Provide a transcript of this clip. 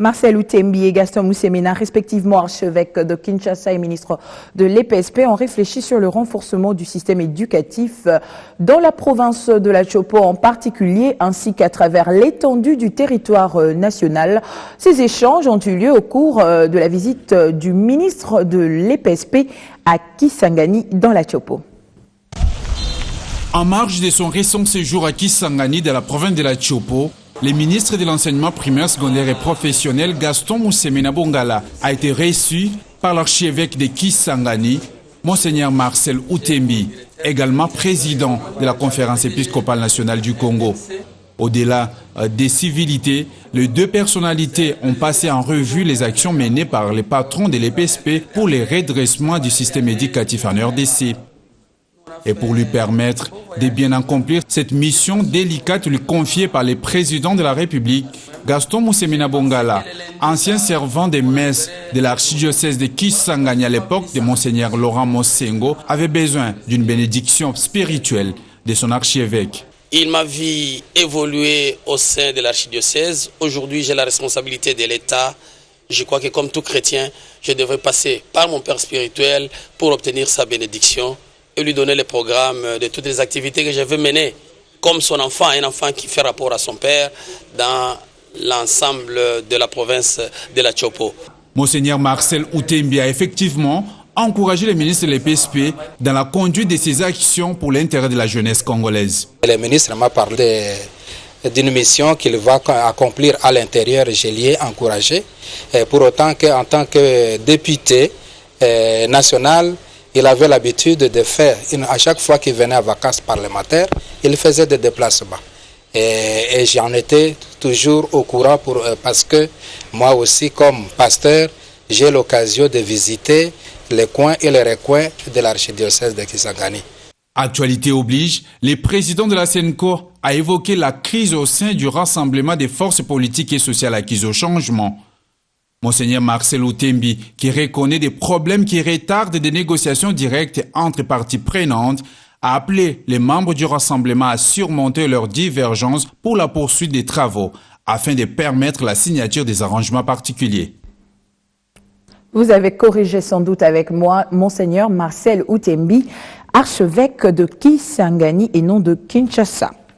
Marcel Outembi et Gaston Moussemena, respectivement archevêques de Kinshasa et ministre de l'EPSP, ont réfléchi sur le renforcement du système éducatif dans la province de la Chopo en particulier, ainsi qu'à travers l'étendue du territoire national. Ces échanges ont eu lieu au cours de la visite du ministre de l'EPSP à Kisangani dans la Chopo. En marge de son récent séjour à Kisangani dans la province de la Chopo, le ministre de l'enseignement primaire, secondaire et professionnel Gaston Moussemena Bongala a été reçu par l'archevêque de Kisangani, Monseigneur Marcel Outembi, également président de la conférence épiscopale nationale du Congo. Au-delà des civilités, les deux personnalités ont passé en revue les actions menées par les patrons de l'EPSP pour le redressement du système éducatif en RDC. Et pour lui permettre de bien accomplir cette mission délicate lui confiée par le président de la République, Gaston Moussemena Bongala, ancien servant des messes de l'archidiocèse de Kisangani à l'époque de Monseigneur Laurent Mosengo, avait besoin d'une bénédiction spirituelle de son archevêque. Il m'a vu évoluer au sein de l'archidiocèse. Aujourd'hui, j'ai la responsabilité de l'État. Je crois que comme tout chrétien, je devrais passer par mon père spirituel pour obtenir sa bénédiction et lui donner le programme de toutes les activités que je veux mener comme son enfant, un enfant qui fait rapport à son père dans l'ensemble de la province de la Chopo. Monseigneur Marcel Outembi a effectivement encouragé le ministre de l'EPSP dans la conduite de ses actions pour l'intérêt de la jeunesse congolaise. Le ministre m'a parlé d'une mission qu'il va accomplir à l'intérieur, je l'ai encouragé. Pour autant qu'en tant que député national, il avait l'habitude de faire, à chaque fois qu'il venait à vacances parlementaires, il faisait des déplacements. Et j'en étais toujours au courant parce que moi aussi, comme pasteur, j'ai l'occasion de visiter les coins et les recoins de l'archidiocèse de Kisangani. Actualité oblige, le président de la SENCO a évoqué la crise au sein du rassemblement des forces politiques et sociales acquises au changement. Monseigneur Marcel Outembi, qui reconnaît des problèmes qui retardent des négociations directes entre parties prenantes, a appelé les membres du rassemblement à surmonter leurs divergences pour la poursuite des travaux, afin de permettre la signature des arrangements particuliers. Vous avez corrigé sans doute avec moi Monseigneur Marcel Outembi, archevêque de Kisangani et non de Kinshasa.